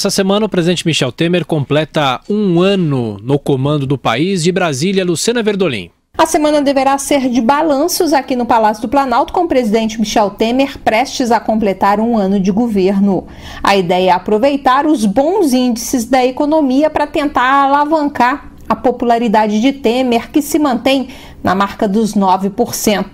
Essa semana, o presidente Michel Temer completa um ano no comando do país. De Brasília, Luciana Verdolim. A semana deverá ser de balanços aqui no Palácio do Planalto, com o presidente Michel Temer prestes a completar um ano de governo. A ideia é aproveitar os bons índices da economia para tentar alavancar a popularidade de Temer, que se mantém na marca dos 9%,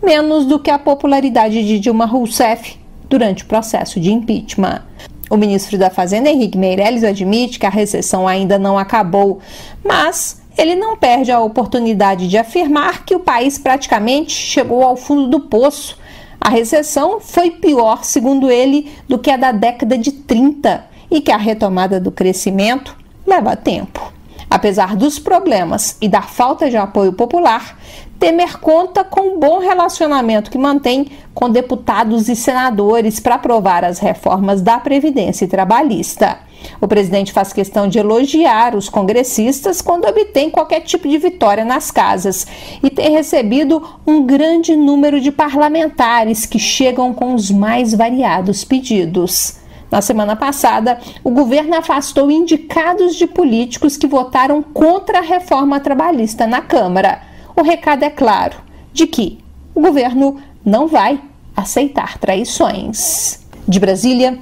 menos do que a popularidade de Dilma Rousseff durante o processo de impeachment. O ministro da Fazenda, Henrique Meirelles, admite que a recessão ainda não acabou, mas ele não perde a oportunidade de afirmar que o país praticamente chegou ao fundo do poço. A recessão foi pior, segundo ele, do que a da década de 30 e que a retomada do crescimento leva tempo. Apesar dos problemas e da falta de apoio popular, Temer conta com um bom relacionamento que mantém com deputados e senadores para aprovar as reformas da Previdência e Trabalhista. O presidente faz questão de elogiar os congressistas quando obtém qualquer tipo de vitória nas casas e tem recebido um grande número de parlamentares que chegam com os mais variados pedidos. Na semana passada, o governo afastou indicados de políticos que votaram contra a reforma trabalhista na Câmara. O recado é claro, de que o governo não vai aceitar traições. De Brasília,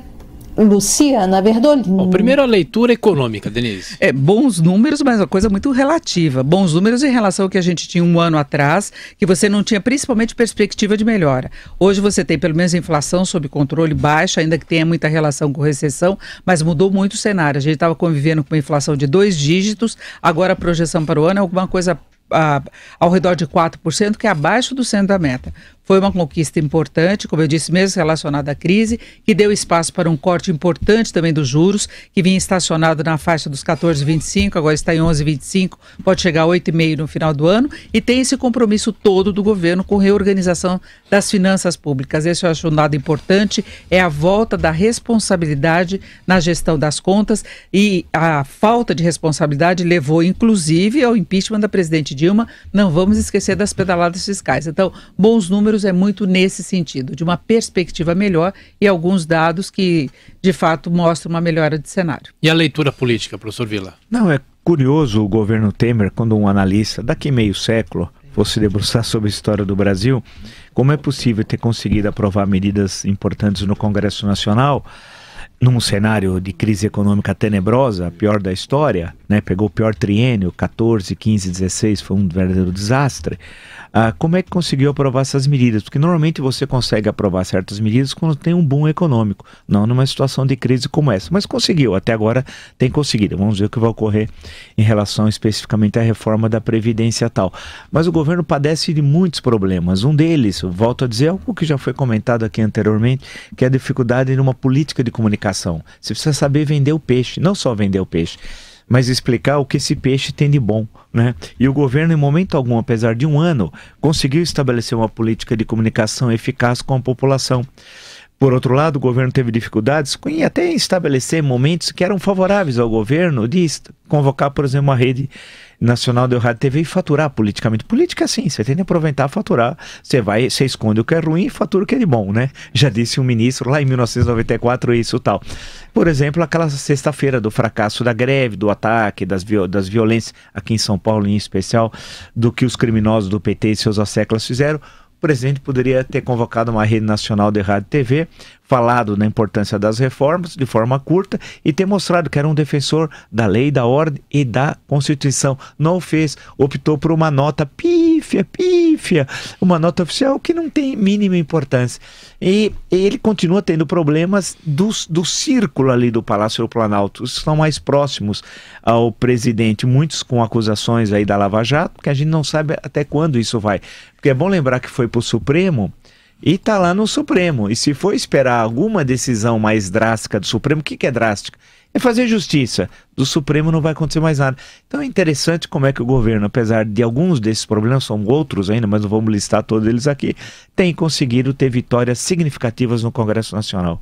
Luciana Verdolim. Primeiro a leitura econômica, Denise. Bons números, mas uma coisa muito relativa. Bons números em relação ao que a gente tinha um ano atrás, que você não tinha principalmente perspectiva de melhora. Hoje você tem pelo menos a inflação sob controle baixa, ainda que tenha muita relação com recessão, mas mudou muito o cenário. A gente estava convivendo com uma inflação de 2 dígitos, agora a projeção para o ano é alguma coisa ao redor de 4%, que é abaixo do centro da meta. Foi uma conquista importante, como eu disse, mesmo relacionada à crise, que deu espaço para um corte importante também dos juros, que vinha estacionado na faixa dos 14,25, agora está em 11,25, pode chegar a 8,5 no final do ano, e tem esse compromisso todo do governo com reorganização das finanças públicas. Esse eu acho um dado importante, é a volta da responsabilidade na gestão das contas, e a falta de responsabilidade levou, inclusive, ao impeachment da presidente Dilma. Não vamos esquecer das pedaladas fiscais. Então, bons números é muito nesse sentido, de uma perspectiva melhor e alguns dados que, de fato, mostram uma melhora de cenário. E a leitura política, professor Villa? Não, é curioso o governo Temer, quando um analista, daqui meio século, fosse debruçar sobre a história do Brasil, como é possível ter conseguido aprovar medidas importantes no Congresso Nacional, num cenário de crise econômica tenebrosa, a pior da história, né? Pegou o pior triênio, 14, 15, 16, foi um verdadeiro desastre. Como é que conseguiu aprovar essas medidas? Porque normalmente você consegue aprovar certas medidas quando tem um boom econômico, não numa situação de crise como essa. Mas conseguiu, até agora tem conseguido. Vamos ver o que vai ocorrer em relação especificamente à reforma da Previdência e tal. Mas o governo padece de muitos problemas. Um deles, volto a dizer, algo que já foi comentado aqui anteriormente, que é a dificuldade numa política de comunicação. Você precisa saber vender o peixe, não só vender o peixe, mas explicar o que esse peixe tem de bom, né? E o governo, em momento algum, apesar de um ano, conseguiu estabelecer uma política de comunicação eficaz com a população. Por outro lado, o governo teve dificuldades em até estabelecer momentos que eram favoráveis ao governo, de convocar, por exemplo, uma rede nacional de rádio e TV e faturar politicamente. Política é assim, você tem que aproveitar, faturar, você esconde o que é ruim e fatura o que é de bom, né? Já disse um ministro lá em 1994 isso e tal. Por exemplo, aquela sexta-feira do fracasso da greve, do ataque, das violências, aqui em São Paulo em especial, do que os criminosos do PT e seus asseclas fizeram. O presidente poderia ter convocado uma rede nacional de rádio e TV, falado na importância das reformas de forma curta e ter mostrado que era um defensor da lei, da ordem e da Constituição. Não o fez, optou por uma nota pífia, uma nota oficial que não tem mínima importância. E ele continua tendo problemas do círculo ali do Palácio do Planalto, os que estão mais próximos ao presidente, muitos com acusações aí da Lava Jato, que a gente não sabe até quando isso vai. Porque é bom lembrar que foi para o Supremo, e está lá no Supremo. E se for esperar alguma decisão mais drástica do Supremo, o que é drástica? É fazer justiça. Do Supremo não vai acontecer mais nada. Então é interessante como é que o governo, apesar de alguns desses problemas, são outros ainda, mas não vamos listar todos eles aqui, tem conseguido ter vitórias significativas no Congresso Nacional.